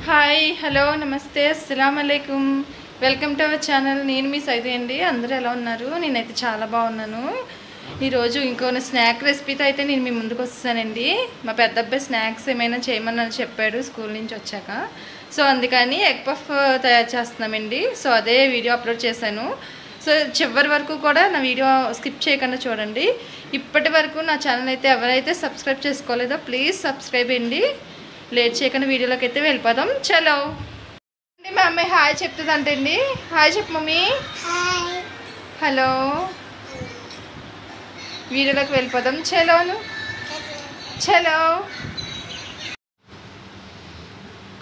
Hi hello నమస్తే అస్సలాముఅలైకుం welcome to our channel. నేను మీ సైది అండి. అందరూ ఎలా ఉన్నారు? నేనైతే చాలా బాగున్నాను. ఈరోజు ఇంకో స్నాక్ రెసిపీతో అయితే నేను మీ ముందుకు వస్తానండి. మా పెద్ద అబ్బాయి స్నాక్స్ ఏమైనా చేయమని చెప్పాడు స్కూల్ నుంచి వచ్చాక. సో అందుకని ఎగ్ పఫ్ తయారు చేస్తున్నామండి. సో అదే వీడియో అప్లోడ్ చేశాను. సో చివరి వరకు కూడా నా వీడియో స్కిప్ చేయకుండా చూడండి. ఇప్పటి వరకు నా ఛానల్ అయితే ఎవరైతే సబ్స్క్రైబ్ చేసుకోలేదో ప్లీజ్ సబ్స్క్రైబ్ అండి. లేట్ చేయకుండా వీడియోలోకి అయితే వెళ్ళిపోదాం. చలో అండి. మా అమ్మాయి హాయ్ చెప్తుంది అంటండి. హాయ్ చెప్పు మమ్మీ. హలో. వీడియోలోకి వెళ్ళిపోదాం. చలోను చలో.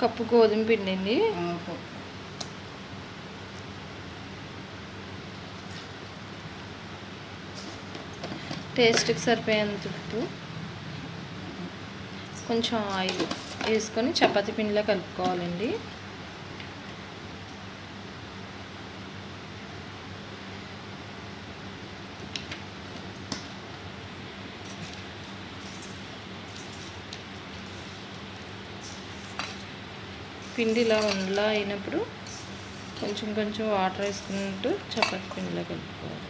కప్పు గోధుమ పిండి అండి. టేస్ట్కి సరిపోయేంత ఉప్పు, కొంచెం ఆయిల్ వేసుకొని చపాతీ పిండిలో కలుపుకోవాలండి. పిండి ఇలా ఉండలా అయినప్పుడు కొంచెం కొంచెం వాటర్ వేసుకుంటూ చపాతీ పిండిలో కలుపుకోవాలి.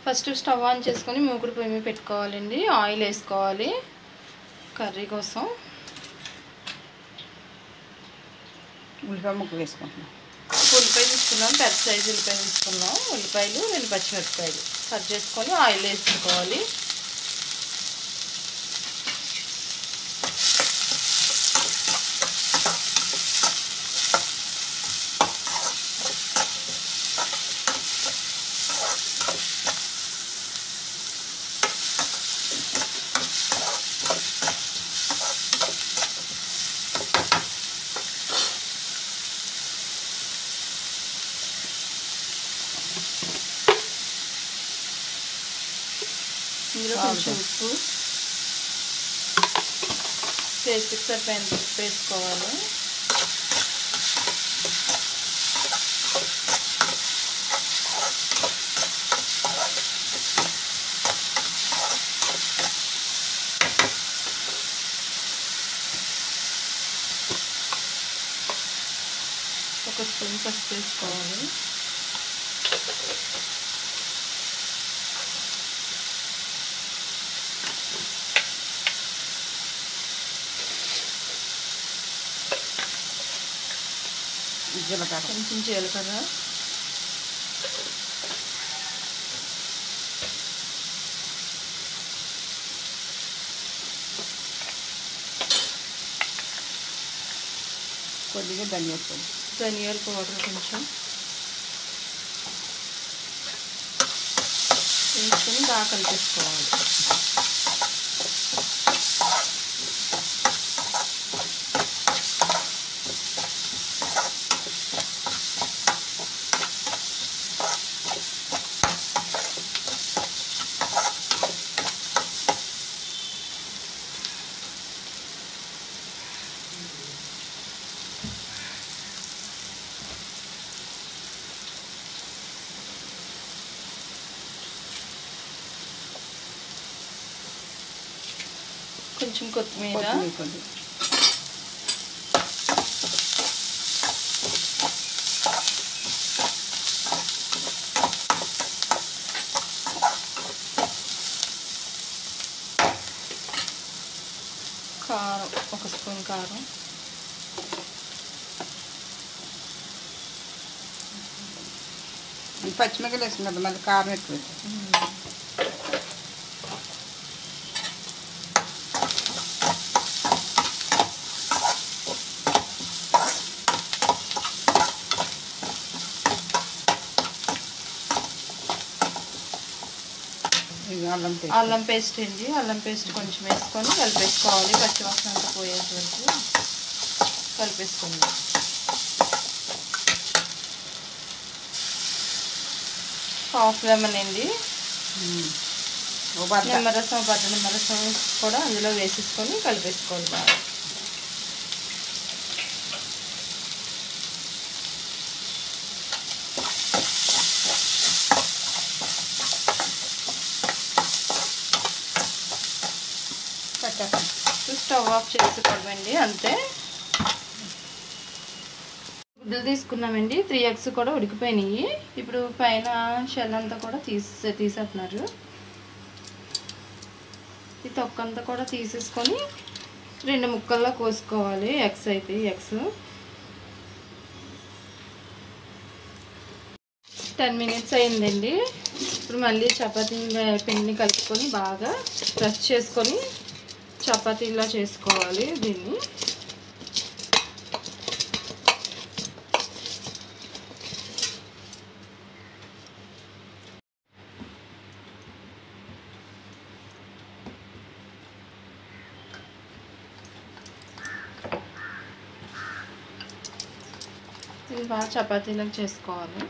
ఫస్ట్ స్టవ్ ఆన్ చేసుకొని మూకుడు పొయ్యి మీద పెట్టుకోవాలండి. ఆయిల్ వేసుకోవాలి కర్రీ కోసం. ఉల్లిపాయ ముక్క వేసుకుంటున్నాం. ఉల్లిపాయ తీసుకున్నాం, పెద్ద సైజు ఉల్లిపాయ తీసుకున్నాం. ఉల్లిపాయలు 2 పచ్చిమిరపకాయలు కట్ చేసుకొని ఆయిల్ వేసుకోవాలి. ఇందులో కొంచెం ఉప్పు, టేస్ట్కి సరిపోయేంత ఉప్పు వేసుకోవాలి. ఒక స్పూన్ పసుపు వేసుకోవాలి. జీలకర్ర, కొంచెం జీలకర్ర, కొద్దిగా ధనియాల పొడి, ధనియాల పౌడర్ కొంచెం వేసుకొని బాగా కలిపేసుకోవాలి. కొంచెం కొత్తిమీర, కొద్ది కారం, 1 స్పూన్ కారం, పచ్చిమిరపకాయలు వేసుకున్నాం కదా, మళ్ళీ కారం ఎక్కువ అల్లం పేస్ట్ అండి. అల్లం పేస్ట్ కొంచెం వేసుకొని కలిపేసుకోవాలి. పచ్చివాసన అంతా పోయేంత వరకు కలిపేసుకుందాం. హాఫ్ లెమన్ అండి, నిమ్మరసం, నిమ్మరసం కూడా అందులో వేసేసుకొని కలిపేసుకోవాలి బాగా. స్టవ్ ఆఫ్ చేసుకోవడమండి, అంతే. గుడ్డలు తీసుకున్నామండి, 3 ఎగ్స్ కూడా ఉడికిపోయినాయి. ఇప్పుడు పైన షెల్ అంతా కూడా తీసేస్తున్నారు. ఈ తొక్కంతా కూడా తీసేసుకొని 2 ముక్కల్లో కోసుకోవాలి. ఎగ్స్ అయితే ఎగ్స్ 10 మినిట్స్ అయిందండి. ఇప్పుడు మళ్ళీ చపాతీ పిండిని కలుపుకొని బాగా ప్రెస్ చేసుకొని చపాతీలా చేసుకోవాలి దీన్ని. ఇది బాగా చపాతీలకు చేసుకోవాలి.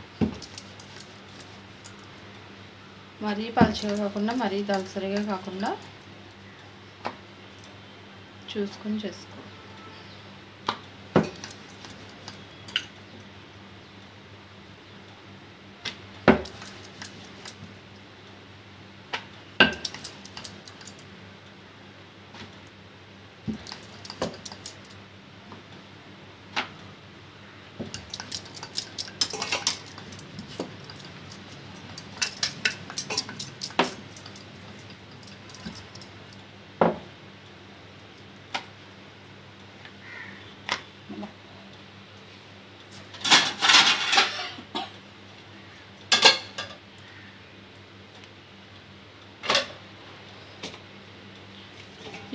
మరీ పలుచగా కాకుండా మరీ దళసరిగా కాకుండా చూసుకొని చేసుకోవాలి.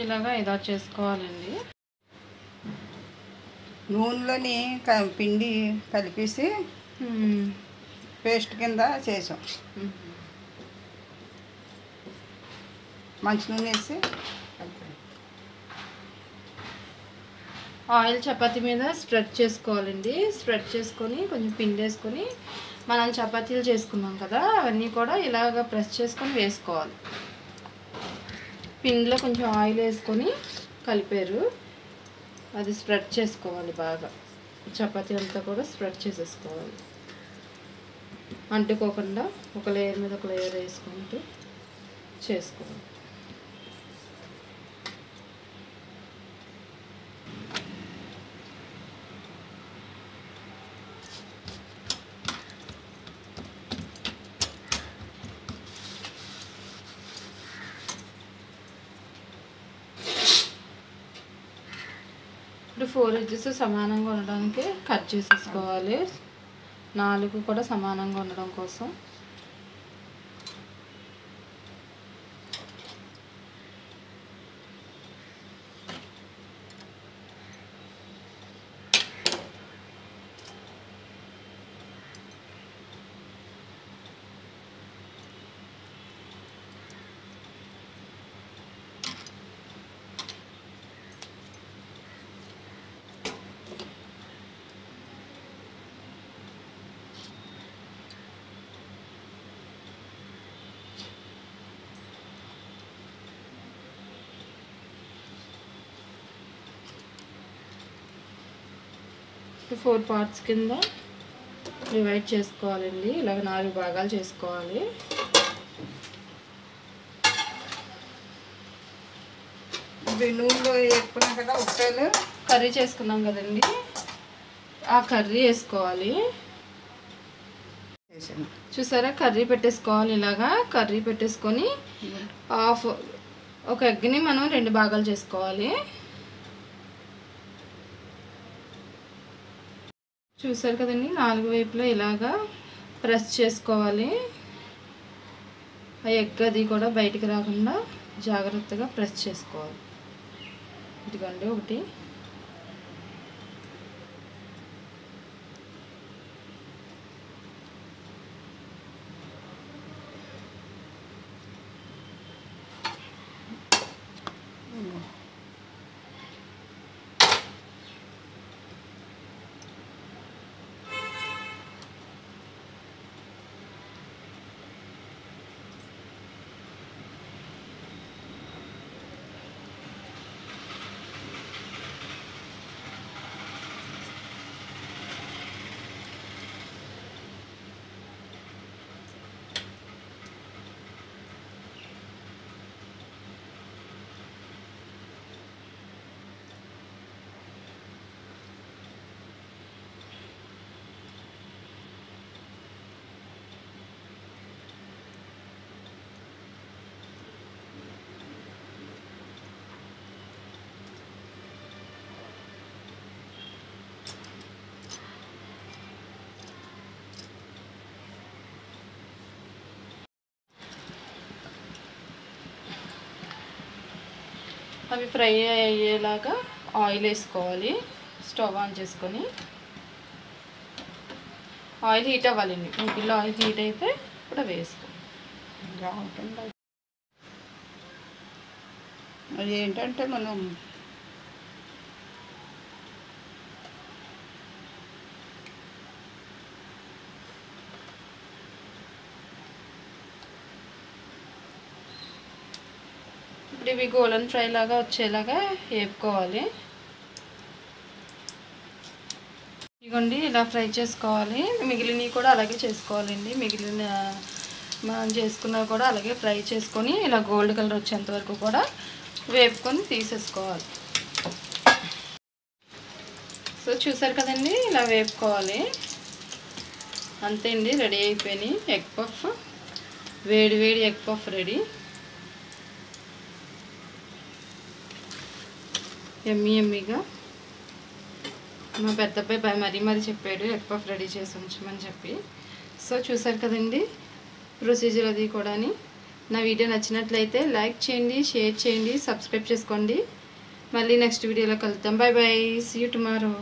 ఇలాగా ఇదా చేసుకోవాలండి. నూనెలోని పిండి కలిపేసి పేస్ట్ కింద చేసాం. మంచి నూనె వేసి ఆయిల్ చపాతీ మీద స్ప్రెడ్ చేసుకోవాలండి. స్ప్రెడ్ చేసుకొని కొంచెం పిండి వేసుకొని మనం చపాతీలు చేసుకున్నాం కదా, అవన్నీ కూడా ఇలాగ ప్రెస్ చేసుకొని వేసుకోవాలి. పిండిలో కొంచెం ఆయిల్ వేసుకొని కలిపారు, అది స్ప్రెడ్ చేసుకోవాలి బాగా. చపాతీ అంతా కూడా స్ప్రెడ్ చేసేసుకోవాలి, అంటుకోకుండా ఒక లేయర్ మీద ఒక లేయర్ వేసుకుంటూ చేసుకోవాలి. ఇప్పుడు 4 ఎడ్జెస్ సమానంగా ఉండడానికి కట్ చేసేసుకోవాలి. 4 కూడా సమానంగా ఉండడం కోసం. ఇప్పుడు 4 పార్ట్స్ కింద డివైడ్ చేసుకోవాలండి. ఇలాగ 4 భాగాలు చేసుకోవాలి. ఇవి నూనెలో వేసుకున్నాం కదా ఉప్పాయలు. కర్రీ చేసుకున్నాం కదండి, ఆ కర్రీ వేసుకోవాలి. వేసాను. చూసారా, కర్రీ పెట్టేసుకోవాలి. ఇలాగా కర్రీ పెట్టేసుకొని ఒక ఎగ్ని మనం 2 భాగాలు చేసుకోవాలి. చూసారు కదండి, 4 వైపులా ఇలాగా ప్రెస్ చేసుకోవాలి. ఆ ఎగ్ అది కూడా బయటికి రాకుండా జాగ్రత్తగా ప్రెస్ చేసుకోవాలి. ఇదిగోండి ఒకటి. అవి ఫ్రై అయ్యేలాగా ఆయిల్ వేసుకోవాలి. స్టవ్ ఆన్ చేసుకొని ఆయిల్ హీట్ అవ్వాలండి. ముగ్గులో ఆయిల్ హీట్ అయితే ఇప్పుడు వేసుకోవాలి. అది ఏంటంటే మనం ఇప్పుడు ఇవి గోల్డెన్ ఫ్రై లాగా వచ్చేలాగా వేపుకోవాలి. ఇదిగోండి, ఇలా ఫ్రై చేసుకోవాలి. మిగిలినవి కూడా అలాగే చేసుకోవాలండి. మిగిలిన మనం చేసుకున్నవి కూడా అలాగే ఫ్రై చేసుకొని ఇలా గోల్డ్ కలర్ వచ్చేంత వరకు కూడా వేపుకొని తీసేసుకోవాలి. సో చూసారు కదండి, ఇలా వేపుకోవాలి. అంతే అండి, రెడీ అయిపోయినాయి ఎగ్ పఫ్. వేడి వేడి ఎగ్ పఫ్ రెడీ. ఎమ్మీ ఎమ్మీగా. మా పెద్ద అబ్బాయి మరీ చెప్పాడు ఎగ్ పఫ్ రెడీ చేసి ఉంచమని చెప్పి. సో చూసారు కదండి ప్రొసీజర్ అది కూడా. నా వీడియో నచ్చినట్లయితే లైక్ చేయండి, షేర్ చేయండి, సబ్స్క్రైబ్ చేసుకోండి. మళ్ళీ నెక్స్ట్ వీడియోలో కలుద్దాం. Bye bye, see you tomorrow.